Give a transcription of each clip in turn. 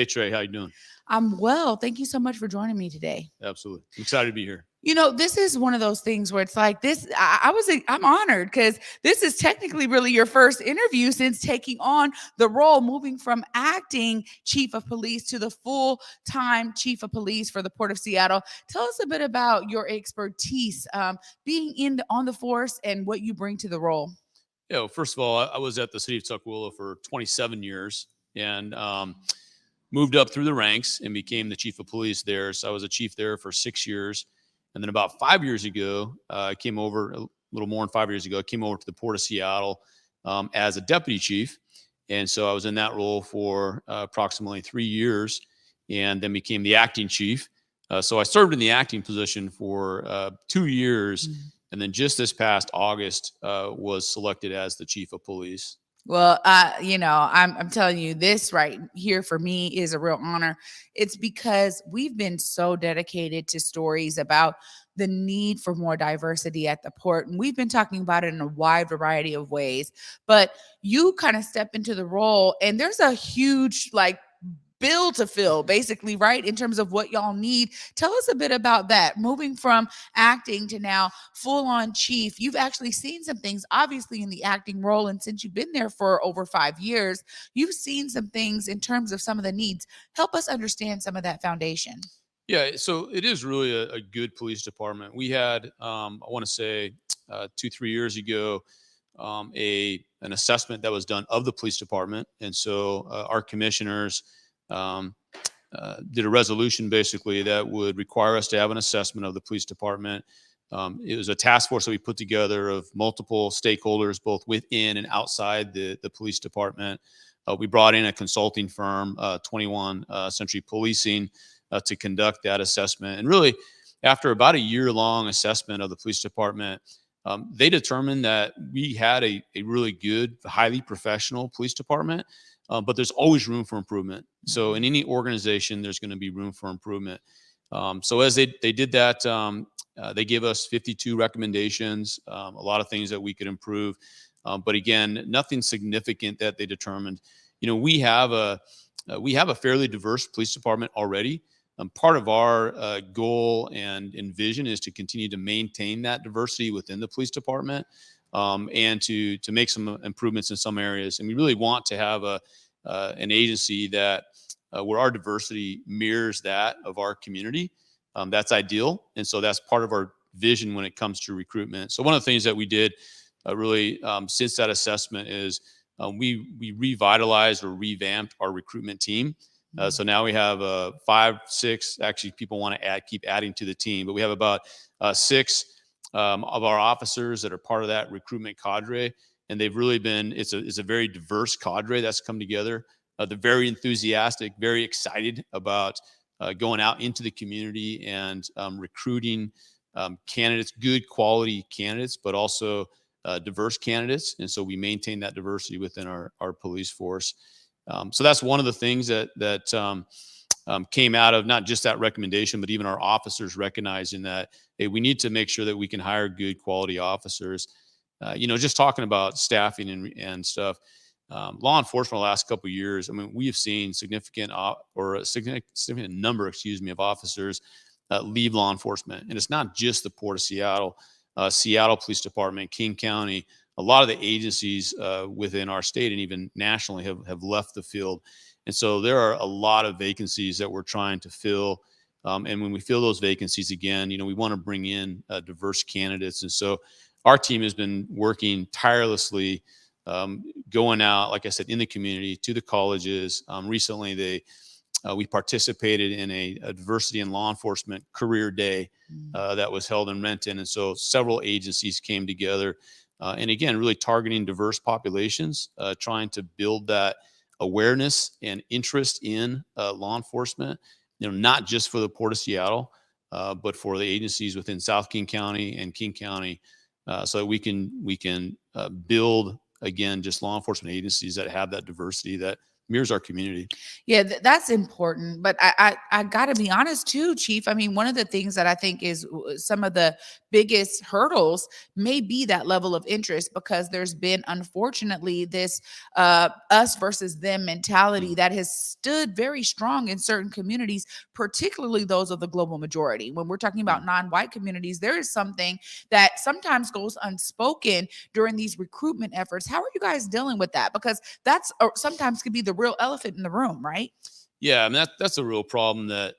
Hey Trey, how you doing? I'm well. Thank you so much for joining me today. Absolutely. I'm excited to be here. This is one of those things where it's like this. I'm honored because this is technically really your first interview since taking on the role, moving from acting chief of police to the full time chief of police for the Port of Seattle. Tell us a bit about your expertise, being on the force and what you bring to the role. Yeah, well, first of all, I was at the city of Tukwila for 27 years and moved up through the ranks and became the chief of police there. So I was a chief there for 6 years. And then about 5 years ago, I came over, a little more than 5 years ago, I came over to the Port of Seattle as a deputy chief. And so I was in that role for approximately 3 years and then became the acting chief. So I served in the acting position for 2 years. And then just this past August was selected as the chief of police. Well, I'm telling you, this right here for me is a real honor. It's because we've been so dedicated to stories about the need for more diversity at the port. And we've been talking about it in a wide variety of ways. But you kind of step into the role, and there's a huge, bill to fill, basically, right? In terms of what y'all need. Tell us a bit about that. Moving from acting to now full on chief, you've actually seen some things, obviously, in the acting role. And since you've been there for over 5 years, you've seen some things in terms of some of the needs. Help us understand some of that foundation. Yeah, so it is really a good police department. We had, I want to say, 2, 3 years ago, an assessment that was done of the police department, and so our commissioners um, did a resolution basically that would require us to have an assessment of the police department. It was a task force that we put together of multiple stakeholders, both within and outside the police department. We brought in a consulting firm, 21 Century Policing, to conduct that assessment. And really, after about a year-long assessment of the police department, they determined that we had a really good, highly professional police department, but there's always room for improvement. So in any organization, there's going to be room for improvement. So as they did that, they gave us 52 recommendations, a lot of things that we could improve. But again, nothing significant that they determined. We have a fairly diverse police department already. Part of our goal and vision is to continue to maintain that diversity within the police department, and to make some improvements in some areas. And we really want to have an agency that where our diversity mirrors that of our community. That's ideal, and so that's part of our vision when it comes to recruitment. So one of the things that we did really since that assessment is we revitalized or revamped our recruitment team. So now we have 5, 6. Actually, people want to keep adding to the team, but we have about 6 of our officers that are part of that recruitment cadre, and they've really been. It's a very diverse cadre that's come together. They're very enthusiastic, very excited about going out into the community and recruiting candidates, good quality candidates, but also diverse candidates. And so we maintain that diversity within our police force. So that's one of the things that came out of not just that recommendation, but even our officers recognizing that, hey, we need to make sure that we can hire good quality officers. Just talking about staffing and stuff. Law enforcement the last couple of years, I mean, we have seen significant number, of officers leave law enforcement, and it's not just the Port of Seattle, Seattle Police Department, King County. A lot of the agencies within our state and even nationally have left the field. And so there are a lot of vacancies that we're trying to fill. And when we fill those vacancies again, we want to bring in diverse candidates. And so our team has been working tirelessly, going out, like I said, in the community to the colleges. Recently, we participated in a diversity in law enforcement career day that was held in Renton. And so several agencies came together. And again, really targeting diverse populations, trying to build that awareness and interest in law enforcement, not just for the Port of Seattle, but for the agencies within South King County and King County, so that we can build, again, just law enforcement agencies that have that diversity that mirrors our community. Yeah, that's important. But I got to be honest too, Chief. I mean, one of the things that I think is some of the biggest hurdles may be that level of interest, because there's been, unfortunately, this us versus them mentality Mm, that has stood very strong in certain communities, particularly those of the global majority. When we're talking about mm. non-white communities, there is something that sometimes goes unspoken during these recruitment efforts. How are you guys dealing with that? Because that's sometimes could be the real elephant in the room, right? Yeah, I mean that's a real problem that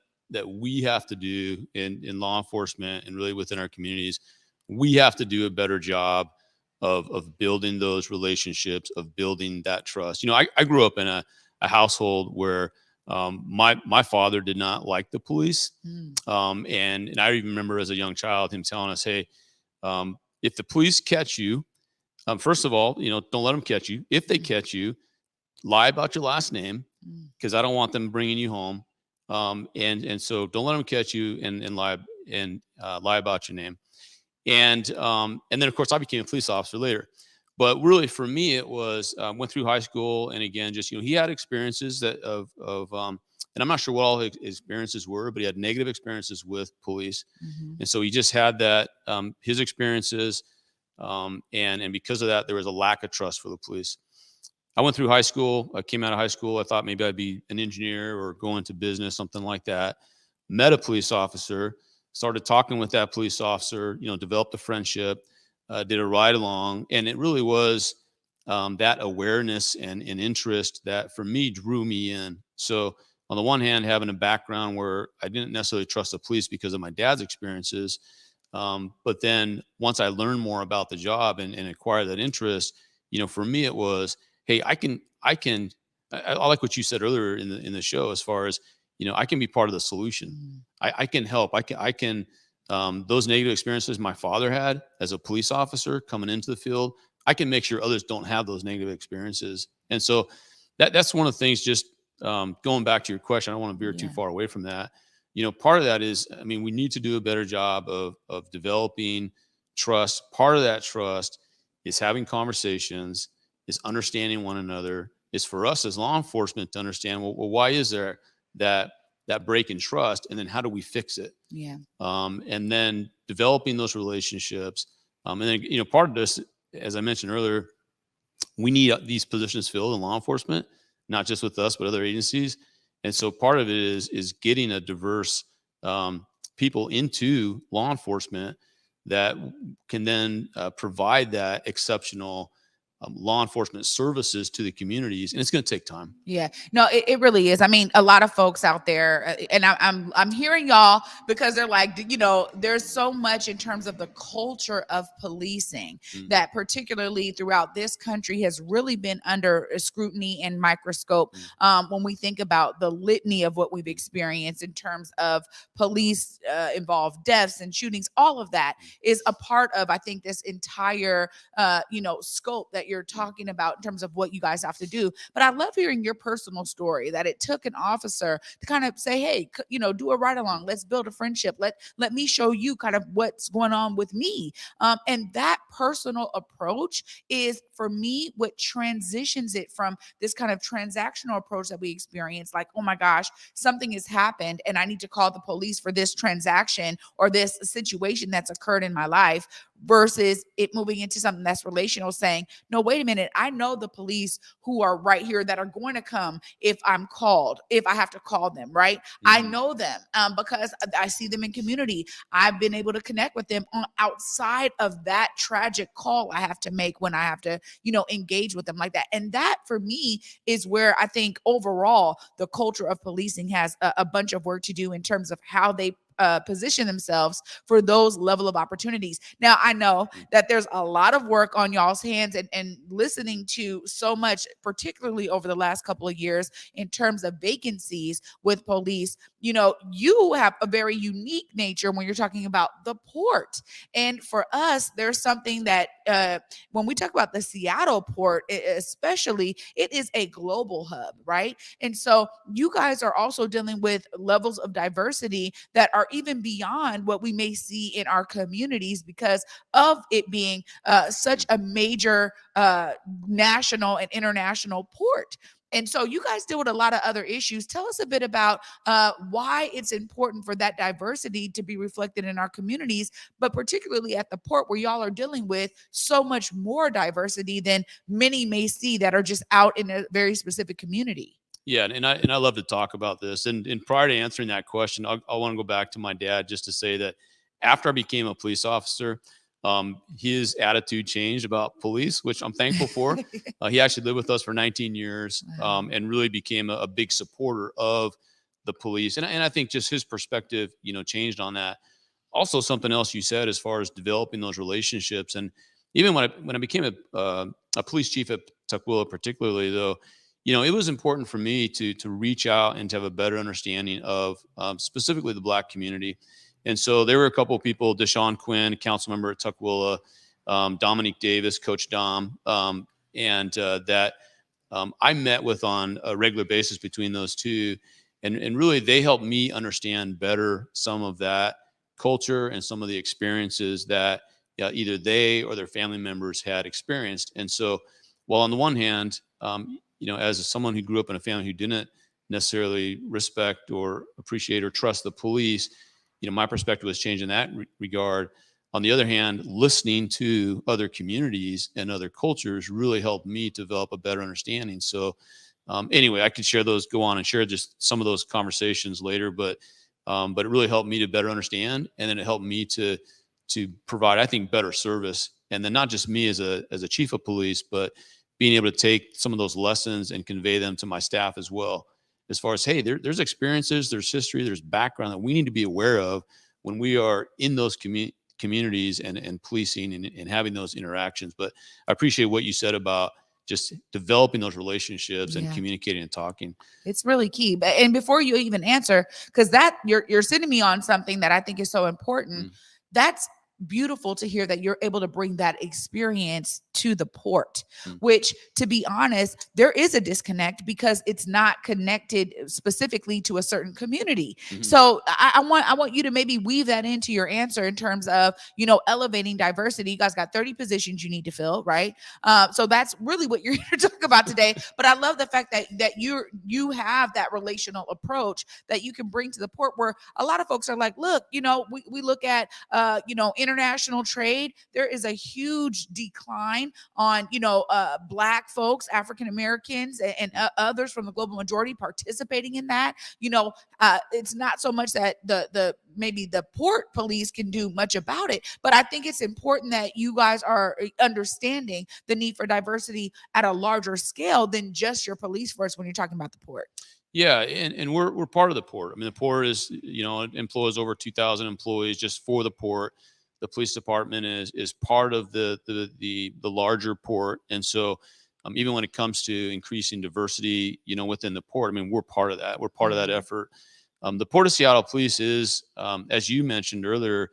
we have to do in law enforcement and really within our communities. We have to do a better job of building those relationships, of building that trust. I grew up in a household where my father did not like the police, Mm, and I even remember as a young child him telling us, "Hey, if the police catch you, first of all, don't let them catch you. If they mm, catch you, lie about your last name mm, because I don't want them bringing you home. And so don't let them catch you and lie about your name. And then of course I became a police officer later. But really for me it was went through high school and again just he had experiences that of and I'm not sure what all his experiences were, but he had negative experiences with police, mhm. and so he just had that his experiences, and because of that there was a lack of trust for the police. I went through high school. I came out of high school. I thought maybe I'd be an engineer or go into business, something like that. Met a police officer, started talking with that police officer, developed a friendship, did a ride along. And it really was that awareness and interest that for me drew me in. So, on the one hand, having a background where I didn't necessarily trust the police because of my dad's experiences. But then once I learned more about the job and acquired that interest, for me it was, hey, I like what you said earlier in the show as far as, I can be part of the solution. Mm. I can help. I can those negative experiences my father had as a police officer coming into the field, I can make sure others don't have those negative experiences. And so that's one of the things, just going back to your question, I don't want to veer too Yeah. far away from that. Part of that is, I mean, we need to do a better job of developing trust. Part of that trust is having conversations, is understanding one another, is for us as law enforcement to understand, well, why is there that break in trust, and then how do we fix it? Yeah. And then developing those relationships, and then part of this, as I mentioned earlier, we need these positions filled in law enforcement, not just with us but other agencies. And so part of it is getting a diverse people into law enforcement that can then provide that exceptional law enforcement services to the communities, and it's going to take time. Yeah, no, it really is. I mean, a lot of folks out there, and I'm hearing y'all because they're like, there's so much in terms of the culture of policing Mm, that, particularly throughout this country, has really been under scrutiny and microscope. mm, When we think about the litany of what we've experienced in terms of police involved deaths and shootings, all of that is a part of, I think, this entire scope that you're talking about in terms of what you guys have to do. But I love hearing your personal story, that it took an officer to kind of say, hey, do a ride along, let's build a friendship, let me show you kind of what's going on with me. And that personal approach is, for me, what transitions it from this kind of transactional approach that we experience, like, oh my gosh, something has happened and I need to call the police for this transaction or this situation that's occurred in my life, versus it moving into something that's relational, saying, no, wait a minute, I know the police who are right here that are going to come if I'm called, if I have to call them, right? I mhm, know them because I see them in community. I've been able to connect with them outside of that tragic call I have to make when I have to, engage with them like that. And that, for me, is where I think overall the culture of policing has a bunch of work to do in terms of how they position themselves for those level of opportunities. Now, I know mm, that there's a lot of work on y'all's hands, and listening to so much, particularly over the last couple of years, in terms of vacancies with police. You have a very unique nature when you're talking about the port. And for us, there's something that when we talk about the Seattle port, especially, it is a global hub, right? And so you guys are also dealing with levels of diversity that are even beyond what we may see in our communities, because of it being such mm. a major national and international port. And so you guys deal with a lot of other issues. Tell us a bit about why it's important for that diversity to be reflected in our communities, but particularly at the port where y'all are dealing with so much more diversity than many may see that are just out in a very specific community. Yeah, and I love to talk about this. And prior to answering that question, I want to go back to my dad just to say that after I became a police officer, his attitude changed about police, which I'm thankful for. He actually lived with us for 19 years, Wow. and really became a big supporter of the police. And I think just his perspective, changed on that. Also, something else you said as far as developing those relationships, and even when I became a police chief at Tukwila, particularly though, it was important for me to reach out and to have a better understanding of specifically the Black community. And so there were a couple of people: Deshaun Quinn, council member at Tukwila, Dominique Davis, Coach Dom, and that I met with on a regular basis between those two, and really they helped me understand better some of that culture and some of the experiences that either they or their family members had experienced. And so, while on the one hand, as someone who grew up in a family who didn't necessarily respect or appreciate or trust the police, my perspective was changed in that regard. On the other hand, listening to other communities and other cultures really helped me develop a better understanding. So, anyway, I could share those, go on and share just some of those conversations later, but it really helped me to better understand, and then it helped me to provide, I think, better service. And then not just me as a chief of police, but being able to take some of those lessons and convey them to my staff as well. As far as, hey, there's experiences, there's history, there's background that we need to be aware of when we are in those communities and policing and having those interactions. But I appreciate what you said about just developing those relationships and Yeah. communicating and talking. It's really key. And before you even answer, because that you're sending me on something that I think is so important. That's beautiful to hear that you're able to bring that experience to the port, which, to be honest, there is a disconnect because it's not connected specifically to a certain community. So I want you to maybe weave that into your answer in terms of, elevating diversity. You guys got 30 positions you need to fill, right? So that's really what you're here to talk about today. But I love the fact that you have that relational approach that you can bring to the port, where a lot of folks are like, look, we look at international trade. There is a huge decline on Black folks, African Americans, and others from the global majority participating in that. It's not so much that maybe the port police can do much about it, but I think it's important that you guys are understanding the need for diversity at a larger scale than just your police force when you're talking about the port. Yeah, and we're part of the port. I mean, the port is, it employs over 2,000 employees just for the port. The police department is part of the larger port, and so even when it comes to increasing diversity, within the port, I mean, we're part of that. We're part of that effort. The Port of Seattle Police is, as you mentioned earlier,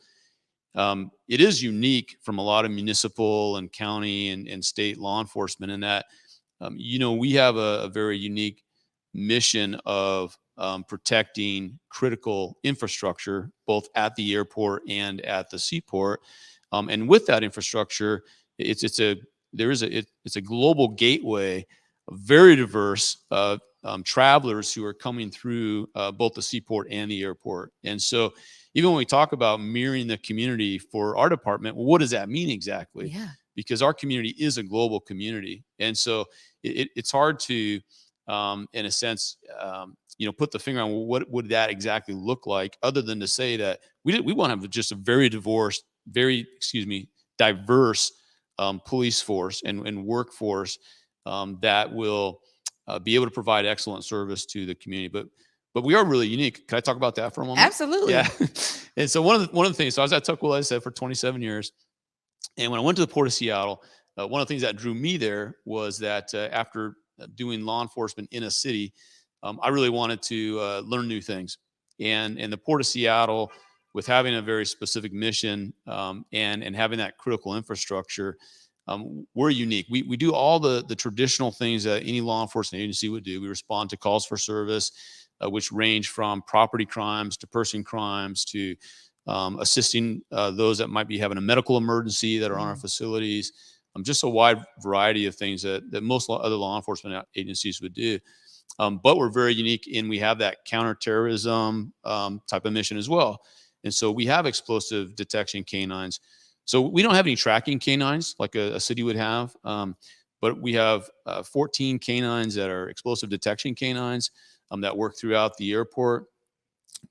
it is unique from a lot of municipal and county and state law enforcement in that, we have a very unique mission of protecting critical infrastructure, both at the airport and at the seaport. And with that infrastructure, it's a global gateway of very diverse travelers who are coming through both the seaport and the airport. And so, even when we talk about mirroring the community for our department, well, what does that mean exactly? Yeah. Because our community is a global community, and so it's hard to in a sense, put the finger on what would that exactly look like, other than to say that we want to have just a diverse police force and workforce that will be able to provide excellent service to the community. But we are really unique. Can I talk about that for a moment? Absolutely. Yeah. And so one of the things, so I was at Tukwila, I said, for 27 years. And when I went to the Port of Seattle, one of the things that drew me there was that after doing law enforcement in a city, I really wanted to learn new things. And the Port of Seattle, with having a very specific mission and having that critical infrastructure, we're unique. We do all the traditional things that any law enforcement agency would do. We respond to calls for service, which range from property crimes to person crimes to assisting those that might be having a medical emergency that are on our facilities. just a wide variety of things that most other law enforcement agencies would do. But we're very unique in we have that counterterrorism type of mission as well. And so we have explosive detection canines. So we don't have any tracking canines like a city would have, but we have 14 canines that are explosive detection canines that work throughout the airport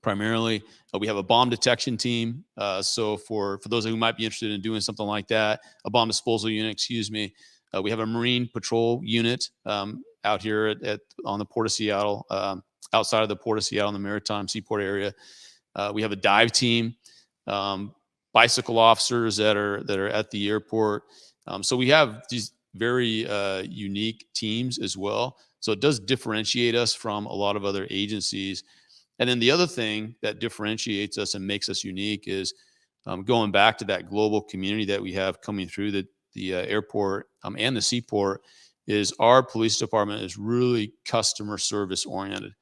primarily. We have a bomb detection team. So for those who might be interested in doing something like that, a bomb disposal unit, excuse me. We have a Marine patrol unit out here on the Port of Seattle, outside of the Port of Seattle in the Maritime Seaport area. We have a dive team, bicycle officers that are at the airport. So we have these very unique teams as well. So it does differentiate us from a lot of other agencies. And then the other thing that differentiates us and makes us unique is going back to that global community that we have coming through the airport and the seaport, is our police department is really customer service oriented.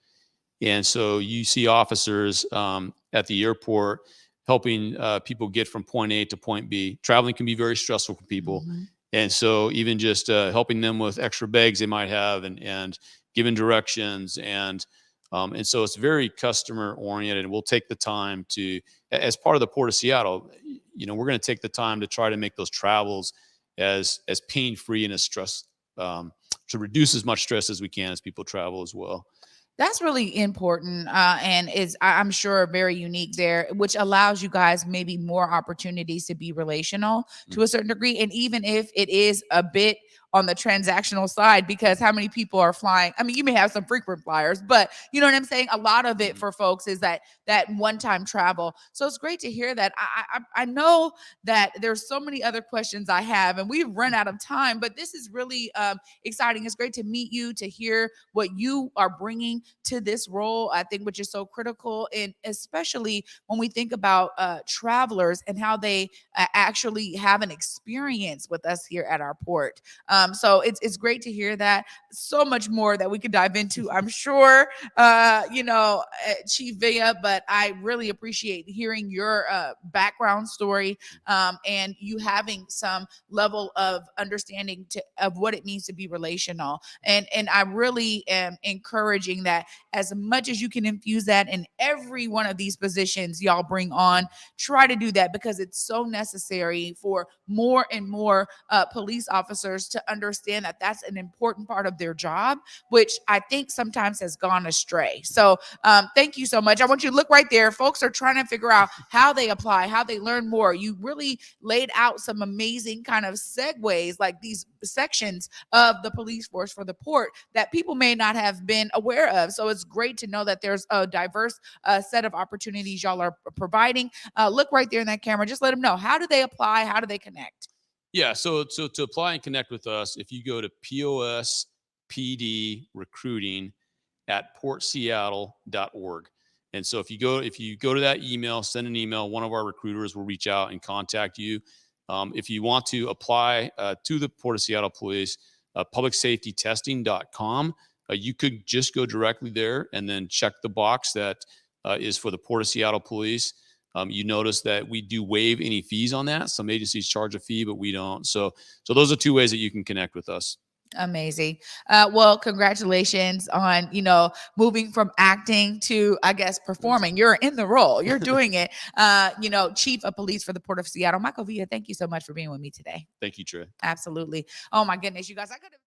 And so you see officers at the airport helping people get from point A to point B. Traveling can be very stressful for people. Mm-hmm. And so even just helping them with extra bags they might have and giving directions and so it's very customer oriented, and we'll take the time to, as part of the Port of Seattle, we're going to take the time to try to make those travels as pain free and as stress to reduce as much stress as we can as people travel as well. That's really important, and I'm sure very unique there, which allows you guys maybe more opportunities to be relational to a certain degree, and even if it is a bit on the transactional side, because how many people are flying? I mean, you may have some frequent flyers, but you know what I'm saying? A lot of it for folks is that one-time travel. So it's great to hear that. I know that there's so many other questions I have, and we've run out of time, but this is really exciting. It's great to meet you, to hear what you are bringing to this role, I think, which is so critical. And especially when we think about travelers and how they actually have an experience with us here at our port. So it's great to hear that. So much more that we could dive into, I'm sure, Chief Villa, but I really appreciate hearing your background story and you having some level of understanding of what it means to be relational. And I really am encouraging that as much as you can infuse that in every one of these positions y'all bring on, try to do that, because it's so necessary for more and more police officers to understand that that's an important part of their job, which I think sometimes has gone astray. So thank you so much. I want you to look right there. Folks are trying to figure out how they apply, how they learn more. You really laid out some amazing kind of segues, like these sections of the police force for the port that people may not have been aware of. So it's great to know that there's a diverse set of opportunities y'all are providing. Look right there in that camera. Just let them know. How do they apply? How do they connect? Yeah, so to apply and connect with us, if you go to POSPD recruiting at portseattle.org. And so if you go to that email, send an email, one of our recruiters will reach out and contact you. If you want to apply to the Port of Seattle Police, publicsafetytesting.com, you could just go directly there and then check the box that is for the Port of Seattle Police. You notice that we do waive any fees on that. Some agencies charge a fee, but we don't. So those are two ways that you can connect with us. Amazing. Well, congratulations on, moving from acting to, I guess, performing. You're in the role. You're doing it. Chief of Police for the Port of Seattle. Michael Villa, thank you so much for being with me today. Thank you, Trae. Absolutely. Oh, my goodness, you guys. I could have